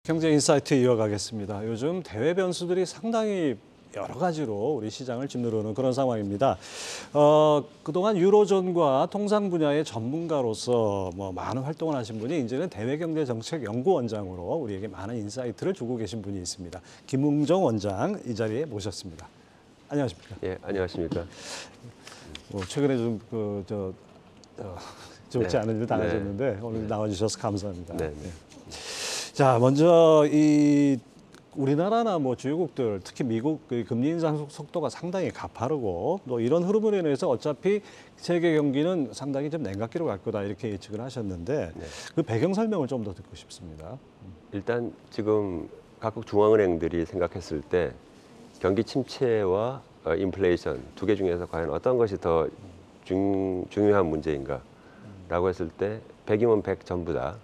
경제 인사이트 이어가겠습니다. 요즘 대외 변수들이 상당히 여러 가지로 우리 시장을 짓누르는 그런 상황입니다. 그동안 유로존과 통상 분야의 전문가로서 많은 활동을 하신 분이 이제는 대외경제정책연구원장으로 우리에게 많은 인사이트를 주고 계신 분이 있습니다. 김웅정 원장 이 자리에 모셨습니다. 안녕하십니까? 예, 안녕하십니까? 최근에 좀 좋지 않은 일 당하셨는데 네. 오늘 나와주셔서 감사합니다. 네. 자, 먼저 우리나라나 주요국들, 특히 미국 금리 인상 속도가 상당히 가파르고 또 이런 흐름으로 인해서 어차피 세계 경기는 상당히 좀 냉각기로 갈 거다 이렇게 예측을 하셨는데 그 배경 설명을 좀 더 듣고 싶습니다. 일단 지금 각국 중앙은행들이 생각했을 때 경기 침체와 인플레이션 두 개 중에서 과연 어떤 것이 더 중요한 문제인가라고 했을 때 100이면 100 전부 다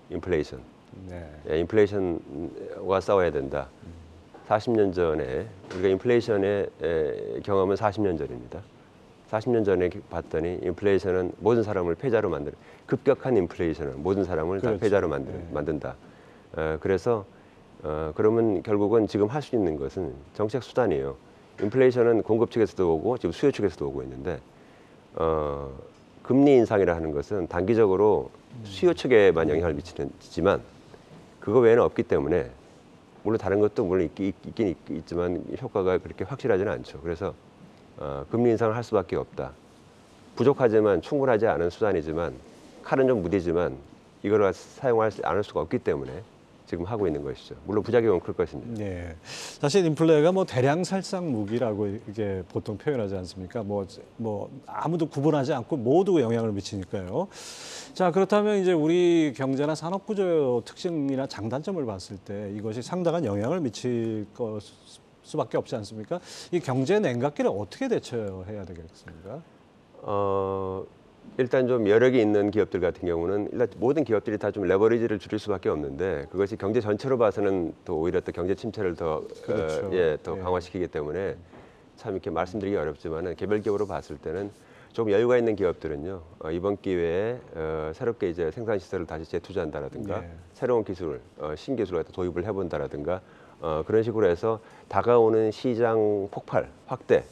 인플레이션. 예, 인플레이션과 싸워야 된다. 40년 전에 우리가 인플레이션의 경험은 40년 전입니다. 40년 전에 봤더니 인플레이션은 모든 사람을 패자로 만드는 급격한 인플레이션은 모든 사람을 다 패자로 만든다. 그래서 그러면 결국은 지금 할 수 있는 것은 정책 수단이에요. 인플레이션은 공급 측에서도 오고 지금 수요 측에서도 오고 있는데 금리 인상이라 하는 것은 단기적으로 수요 측에만 영향을 미치지만 그거 외에는 없기 때문에 물론 다른 것도 물론 있긴 있지만 효과가 그렇게 확실하지는 않죠. 그래서 금리 인상을 할 수밖에 없다. 부족하지만 충분하지 않은 수단이지만 칼은 좀 무디지만 이걸 사용하지 않을 수가 없기 때문에 지금 하고 있는 것이죠. 물론 부작용은 클 것입니다. 네, 사실 인플레가 대량 살상 무기라고 이게 보통 표현하지 않습니까? 아무도 구분하지 않고 모두 영향을 미치니까요. 자, 그렇다면 이제 우리 경제나 산업 구조 특징이나 장단점을 봤을 때 이것이 상당한 영향을 미칠 수밖에 없지 않습니까? 이 경제 냉각기를 어떻게 대처해야 되겠습니까? 일단 좀 여력이 있는 기업들 같은 경우는 일단 모든 기업들이 다 좀 레버리지를 줄일 수밖에 없는데 그것이 경제 전체로 봐서는 또 오히려 또 경제 침체를 더 강화시키기 때문에 참 이렇게 말씀드리기 어렵지만은 개별 기업으로 봤을 때는 좀 여유가 있는 기업들은요 이번 기회에 새롭게 이제 생산 시설을 다시 재투자한다라든가 새로운 기술, 신기술을 도입을 해본다라든가 그런 식으로 해서 다가오는 시장 폭발 확대에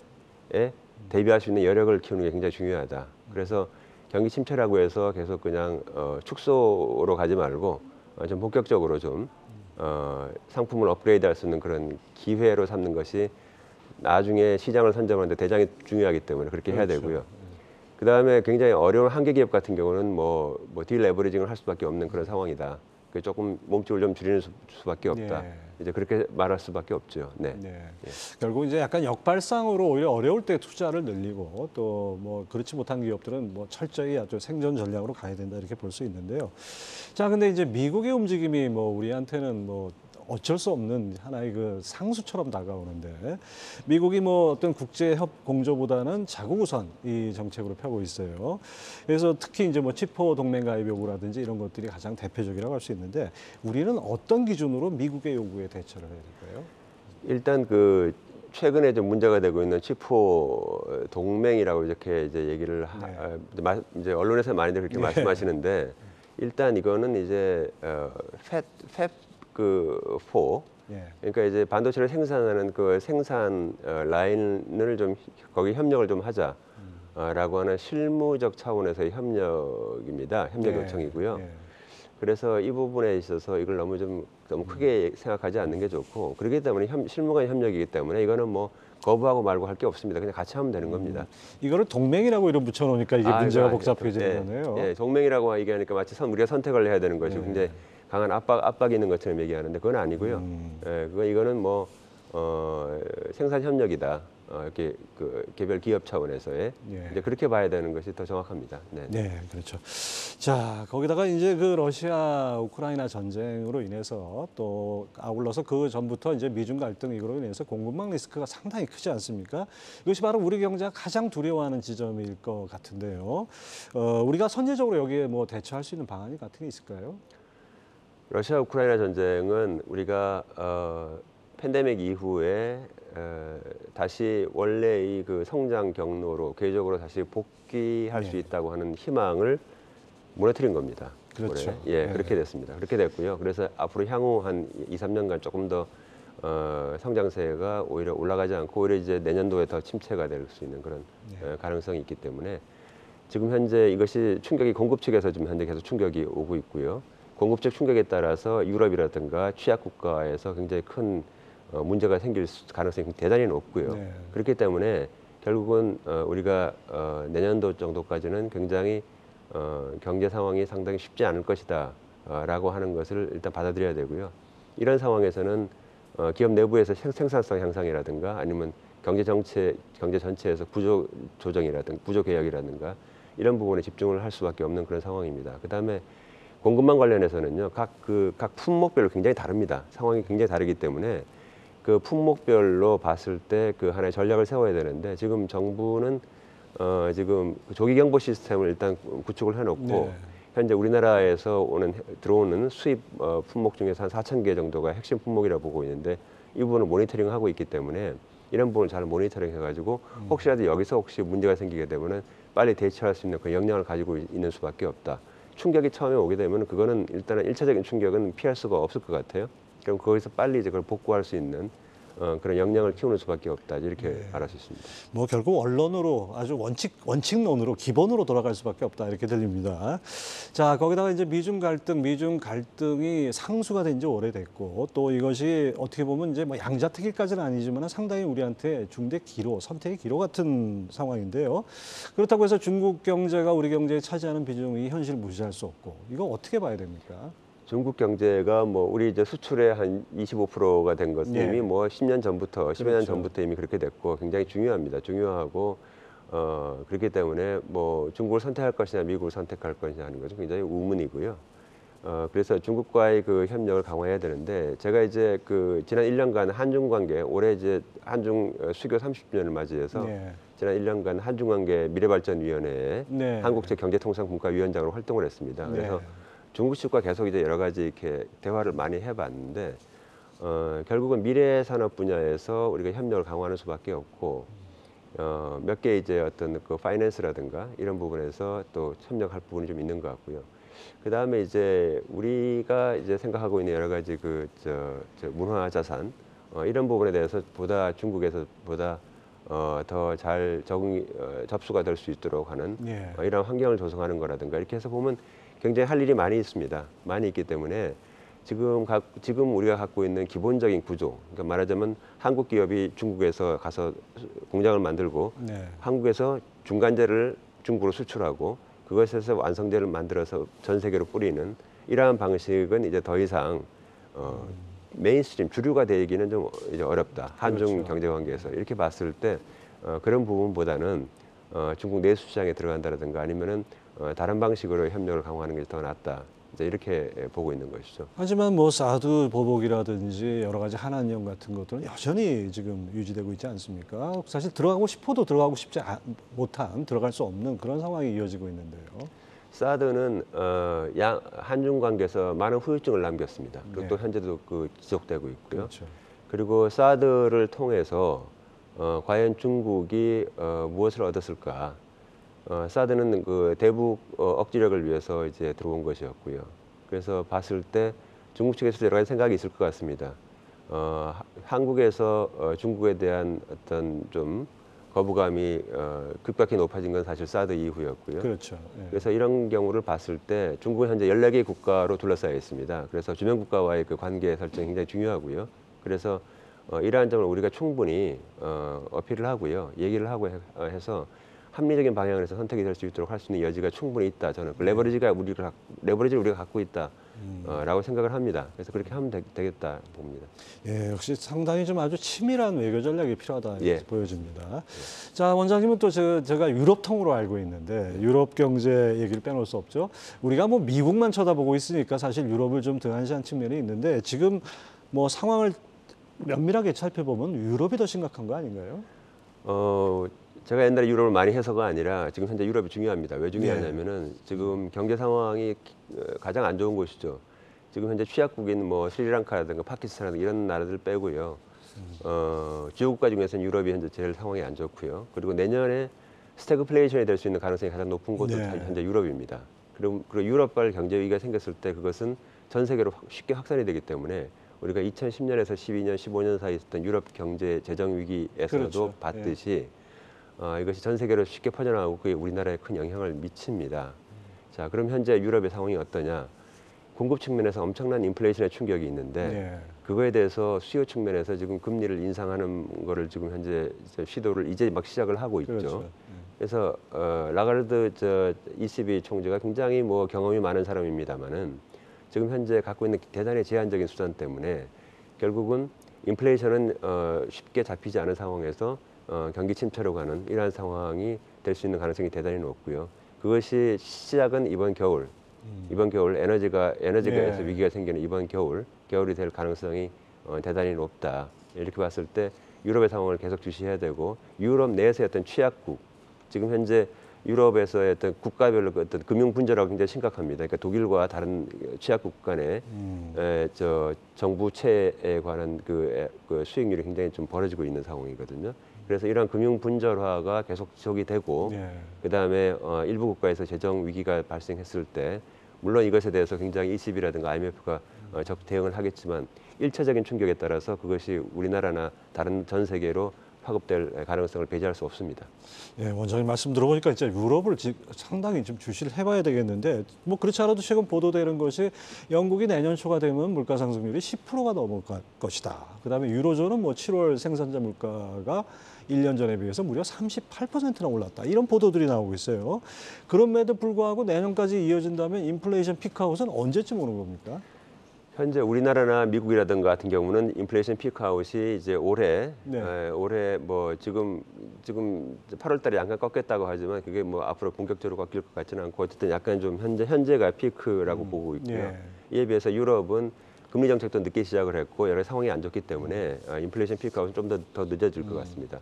대비할 수 있는 여력을 키우는 게 굉장히 중요하다. 그래서 경기 침체라고 해서 계속 그냥 축소로 가지 말고 좀 본격적으로 좀 상품을 업그레이드할 수 있는 그런 기회로 삼는 것이 나중에 시장을 선점하는데 대단히 중요하기 때문에 그렇게 해야 되고요. 그 다음에 굉장히 어려운 한계 기업 같은 경우는 딜레버리징을 할 수밖에 없는 그런 상황이다. 조금 몸집을 좀 줄이는 수밖에 없다. 이제 그렇게 말할 수밖에 없죠. 결국 이제 약간 역발상으로 오히려 어려울 때 투자를 늘리고 또 그렇지 못한 기업들은 철저히 아주 생존 전략으로 가야 된다 이렇게 볼 수 있는데요. 자, 근데 이제 미국의 움직임이 우리한테는 어쩔 수 없는 하나의 그 상수처럼 다가오는데 미국이 어떤 국제 공조보다는 자국 우선 이 정책으로 펴고 있어요. 그래서 특히 이제 치포 동맹 가입 요구라든지 이런 것들이 가장 대표적이라고 할 수 있는데 우리는 어떤 기준으로 미국의 요구에 대처를 해야 될까요? 일단 최근에 좀 문제가 되고 있는 치포 동맹이라고 이렇게 이제 얘기를 이제 언론에서 많이들 그렇게 말씀하시는데 일단 이거는 이제 팹4 그러니까 이제 반도체를 생산하는 그 생산 라인을 좀 거기 협력을 좀 하자라고 하는 실무적 차원에서의 협력입니다. 협력 요청이고요. 그래서 이 부분에 있어서 이걸 너무 크게 생각하지 않는 게 좋고 그렇기 때문에 실무 간 협력이기 때문에 이거는 거부하고 말고 할 게 없습니다. 그냥 같이 하면 되는 겁니다. 이거를 동맹이라고 이름 붙여놓으니까 이게 문제가 복잡해지는 거네요. 네, 동맹이라고 얘기하니까 마치 우리가 선택을 해야 되는 것이고 굉장히 강한 압박이 있는 것처럼 얘기하는데 그건 아니고요. 이거는 생산 협력이다. 이렇게 개별 기업 차원에서의 이제 그렇게 봐야 되는 것이 더 정확합니다. 네, 그렇죠. 자, 거기다가 이제 러시아 우크라이나 전쟁으로 인해서 또 아울러서 그 전부터 이제 미중 갈등 이거로 인해서 공급망 리스크가 상당히 크지 않습니까? 이것이 바로 우리 경제가 가장 두려워하는 지점일 것 같은데요. 우리가 선제적으로 여기에 대처할 수 있는 방안이 같은 게 있을까요? 러시아 우크라이나 전쟁은 우리가 팬데믹 이후에 다시 원래의 성장 경로로 궤적으로 다시 복귀할 수 있다고 하는 희망을 무너뜨린 겁니다. 그렇죠. 올해. 예, 네. 그렇게 됐습니다. 그렇게 됐고요. 그래서 앞으로 향후 한 2, 3년간 조금 더 성장세가 오히려 올라가지 않고 오히려 이제 내년도에 더 침체가 될 수 있는 그런 가능성이 있기 때문에 지금 현재 이것이 충격이 공급 측에서 지금 현재 계속 충격이 오고 있고요. 공급 적 충격에 따라서 유럽이라든가 취약 국가에서 굉장히 큰 문제가 생길 가능성이 대단히 높고요. 네. 그렇기 때문에 결국은 우리가 내년도 정도까지는 굉장히 경제 상황이 상당히 쉽지 않을 것이다 라고 하는 것을 일단 받아들여야 되고요. 이런 상황에서는 기업 내부에서 생산성 향상이라든가 아니면 경제 전체에서 구조 조정이라든가 구조 개혁이라든가 이런 부분에 집중을 할 수밖에 없는 그런 상황입니다. 그다음에 공급망 관련해서는요, 각 품목별로 굉장히 다릅니다. 상황이 굉장히 다르기 때문에 그 품목별로 봤을 때 그 하나의 전략을 세워야 되는데 지금 정부는 지금 조기 경보 시스템을 일단 구축을 해놓고 네. 현재 우리나라에서 들어오는 수입 품목 중에서 한 4,000개 정도가 핵심 품목이라고 보고 있는데 이 부분을 모니터링하고 있기 때문에 이런 부분을 잘 모니터링 해가지고 혹시라도 여기서 혹시 문제가 생기게 되면은 빨리 대처할 수 있는 그 역량을 가지고 있는 수밖에 없다. 충격이 처음에 오게 되면 그거는 일단은 일차적인 충격은 피할 수가 없을 것 같아요. 그럼 거기서 빨리 이제 그걸 복구할 수 있는 그런 역량을 키우는 수밖에 없다. 이렇게 말할 수 있습니다. 뭐 결국 원론으로 아주 원칙론으로 기본으로 돌아갈 수밖에 없다 이렇게 들립니다. 자, 거기다가 이제 미중 갈등이 상수가 된 지 오래됐고 또 이것이 어떻게 보면 이제 뭐 양자택일까지는 아니지만 상당히 우리한테 중대 기로, 선택의 기로 같은 상황인데요. 그렇다고 해서 중국 경제가 우리 경제에 차지하는 비중이 현실을 무시할 수 없고 이거 어떻게 봐야 됩니까? 중국 경제가 뭐 우리 이제 수출의 한 25%가 된 것은 네. 이미 뭐 10년 전부터 10여 년 그렇죠. 전부터 이미 그렇게 됐고 굉장히 중요합니다. 중요하고 그렇기 때문에 뭐 중국을 선택할 것이냐 미국을 선택할 것이냐 하는 것은 굉장히 우문이고요. 그래서 중국과의 그 협력을 강화해야 되는데 제가 이제 그 지난 1년간 한중 관계 올해 이제 한중 수교 30주년을 맞이해서 네. 지난 1년간 한중 관계 미래발전위원회에 네. 한국제 경제통상분과위원장으로 활동을 했습니다. 그래서 네. 중국 측과 계속 이제 여러 가지 이렇게 대화를 많이 해봤는데 결국은 미래 산업 분야에서 우리가 협력을 강화하는 수밖에 없고 몇 개 이제 어떤 그 파이낸스라든가 이런 부분에서 또 협력할 부분이 좀 있는 것 같고요. 그 다음에 이제 우리가 이제 생각하고 있는 여러 가지 저 문화 자산 이런 부분에 대해서 중국에서 보다 더 잘 접수가 될 수 있도록 하는 예. 이런 환경을 조성하는 거라든가 이렇게 해서 보면 굉장히 할 일이 많이 있습니다. 많이 있기 때문에 지금 우리가 갖고 있는 기본적인 구조, 그러니까 말하자면 한국 기업이 중국에서 가서 공장을 만들고 네. 한국에서 중간재를 중국으로 수출하고 그것에서 완성재를 만들어서 전 세계로 뿌리는 이러한 방식은 이제 더 이상 메인스트림 주류가 되기는 좀 이제 어렵다. 한중 그렇죠. 경제 관계에서 이렇게 봤을 때 그런 부분보다는 중국 내수 시장에 들어간다라든가 아니면은 다른 방식으로 협력을 강화하는 게 더 낫다. 이제 이렇게 보고 있는 것이죠. 하지만 뭐 사드 보복이라든지 여러 가지 한한령 같은 것들은 여전히 지금 유지되고 있지 않습니까? 사실 들어가고 싶어도 들어가고 싶지 못한 들어갈 수 없는 그런 상황이 이어지고 있는데요. 사드는 한중 관계에서 많은 후유증을 남겼습니다. 그리고 네. 또 현재도 지속되고 있고요. 그렇죠. 그리고 사드를 통해서 과연 중국이 무엇을 얻었을까? 사드는 그 대북 억지력을 위해서 이제 들어온 것이었고요. 그래서 봤을 때 중국 측에서 여러 가지 생각이 있을 것 같습니다. 한국에서 중국에 대한 어떤 좀 거부감이 급격히 높아진 건 사실 사드 이후였고요. 그렇죠. 예. 그래서 이런 경우를 봤을 때 중국은 현재 14개 국가로 둘러싸여 있습니다. 그래서 주변 국가와의 그 관계 설정이 굉장히 중요하고요. 그래서 이러한 점을 우리가 충분히 어필을 하고요. 얘기를 하고 해서 합리적인 방향을 해서 선택이 될 수 있도록 할 수 있는 여지가 충분히 있다. 저는 그 레버리지를 우리가 갖고 있다. 라고 생각을 합니다. 그래서 그렇게 하면 되겠다 봅니다. 예, 역시 상당히 좀 아주 치밀한 외교 전략이 필요하다 이렇게 예. 보여집니다. 자, 원장님은 또 제가 유럽 통으로 알고 있는데 유럽 경제 얘기를 빼놓을 수 없죠. 우리가 뭐 미국만 쳐다보고 있으니까 사실 유럽을 좀 등한시한 측면이 있는데 지금 뭐 상황을 면밀하게 살펴보면 유럽이 더 심각한 거 아닌가요? 제가 옛날에 유럽을 많이 해서가 아니라 지금 현재 유럽이 중요합니다. 왜 중요하냐면은 지금 경제 상황이 가장 안 좋은 곳이죠. 지금 현재 취약국인 뭐 스리랑카라든가 파키스탄이라든가 이런 나라들 빼고요. 주요 국가 중에서는 유럽이 현재 제일 상황이 안 좋고요. 그리고 내년에 스태그플레이션이 될 수 있는 가능성이 가장 높은 곳도 네. 현재 유럽입니다. 그리고 유럽발 경제 위기가 생겼을 때 그것은 전 세계로 쉽게 확산이 되기 때문에 우리가 2010년에서 12년, 15년 사이에 있었던 유럽 경제 재정 위기에서도 그렇죠. 봤듯이 이것이 전 세계로 쉽게 퍼져나가고 그게 우리나라에 큰 영향을 미칩니다. 자, 그럼 현재 유럽의 상황이 어떠냐? 공급 측면에서 엄청난 인플레이션의 충격이 있는데 네. 그거에 대해서 수요 측면에서 지금 금리를 인상하는 거를 지금 현재 시도를 이제 막 시작을 하고 있죠. 그렇죠. 그래서 라가르드 ECB 총재가 굉장히 뭐 경험이 많은 사람입니다만은 지금 현재 갖고 있는 대단히 제한적인 수단 때문에 결국은 인플레이션은 쉽게 잡히지 않은 상황에서 경기 침체로 가는 이러한 상황이 될 수 있는 가능성이 대단히 높고요. 그것이 시작은 이번 겨울 에너지가 네. 위기가 생기는 이번 겨울이 될 가능성이 대단히 높다. 이렇게 봤을 때 유럽의 상황을 계속 주시해야 되고 유럽 내에서의 어떤 취약국 지금 현재 유럽에서의 어떤 국가별로 어떤 금융 분절하고 굉장히 심각합니다. 그러니까 독일과 다른 취약국 간의 정부채에 관한 그 수익률이 굉장히 좀 벌어지고 있는 상황이거든요. 그래서 이러한 금융 분절화가 계속 지속이 되고 네. 그다음에 일부 국가에서 재정 위기가 발생했을 때 물론 이것에 대해서 굉장히 ECB라든가 IMF가 대응을 하겠지만 일차적인 충격에 따라서 그것이 우리나라나 다른 전 세계로 파급될 가능성을 배제할 수 없습니다. 예, 원장님 말씀 들어보니까 진짜 유럽을 상당히 좀 주시를 해봐야 되겠는데 뭐 그렇지 않아도 최근 보도되는 것이 영국이 내년 초가 되면 물가 상승률이 10%가 넘을 것이다. 그다음에 유로존은 뭐 7월 생산자 물가가 1년 전에 비해서 무려 38%나 올랐다. 이런 보도들이 나오고 있어요. 그럼에도 불구하고 내년까지 이어진다면 인플레이션 피크아웃은 언제쯤 오는 겁니까? 현재 우리나라나 미국이라든가 같은 경우는 인플레이션 피크아웃이 이제 올해 뭐 지금 8월달에 약간 꺾였다고 하지만 그게 뭐 앞으로 본격적으로 꺾일 것 같지는 않고 어쨌든 약간 좀 현재가 피크라고 보고 있고요. 예. 이에 비해서 유럽은 금리 정책도 늦게 시작을 했고 여러 상황이 안 좋기 때문에 인플레이션 피크아웃은 좀 더 늦어질 것 같습니다.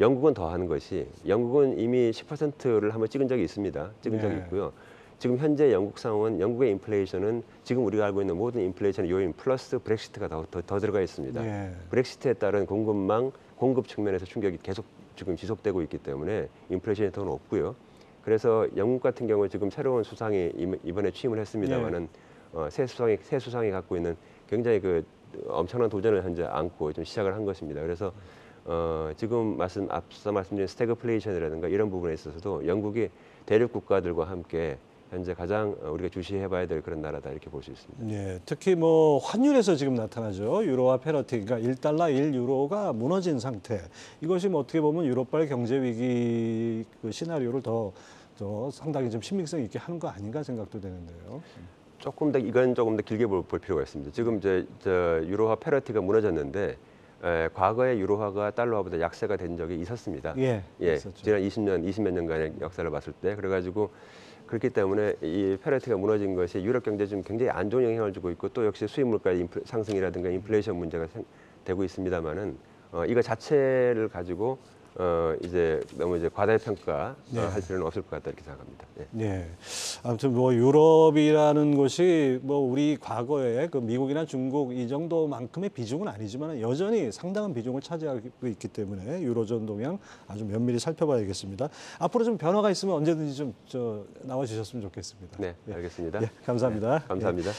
영국은 더 하는 것이 영국은 이미 10%를 한번 찍은 적이 있습니다. 찍은 적이 있고요. 지금 현재 영국 상황은 영국의 인플레이션은 지금 우리가 알고 있는 모든 인플레이션 요인 플러스 브렉시트가 더 들어가 있습니다. 예. 브렉시트에 따른 공급 측면에서 충격이 계속 지금 지속되고 있기 때문에 인플레이션이 더 높고요. 그래서 영국 같은 경우 지금 새로운 수상이 이번에 취임을 했습니다만은 새 수상이 갖고 있는 굉장히 그 엄청난 도전을 현재 안고 좀 시작을 한 것입니다. 그래서 지금 앞서 말씀드린 스태그플레이션이라든가 이런 부분에 있어서도 영국이 대륙 국가들과 함께 현재 가장 우리가 주시해봐야 될 그런 나라다 이렇게 볼 수 있습니다. 예, 특히 뭐 환율에서 지금 나타나죠. 유로와 페러티, 그러니까 1달러 1유로가 무너진 상태. 이것이 뭐 어떻게 보면 유럽발 경제 위기 그 시나리오를 더 상당히 좀 신빙성 있게 하는 거 아닌가 생각도 되는데요. 이건 조금 더 길게 볼 필요가 있습니다. 지금 유로화 페러티가 무너졌는데 과거에 유로화가 달러화보다 약세가 된 적이 있었습니다. 예, 있었죠. 지난 20몇 년간의 역사를 봤을 때 그래가지고 그렇기 때문에 이 페러티가 무너진 것이 유럽 경제에 좀 굉장히 안 좋은 영향을 주고 있고 또 역시 수입 물가의 상승이라든가 인플레이션 문제가 되고 있습니다만은 이거 자체를 가지고 이제 너무 과대평가 할 필요는 없을 것 같다 이렇게 생각합니다. 네. 아무튼 뭐 유럽이라는 것이 뭐 우리 과거에 그 미국이나 중국 이 정도만큼의 비중은 아니지만 여전히 상당한 비중을 차지하고 있기 때문에 유로존 동향 아주 면밀히 살펴봐야겠습니다. 앞으로 좀 변화가 있으면 언제든지 좀 나와 주셨으면 좋겠습니다. 네, 알겠습니다. 감사합니다. 감사합니다.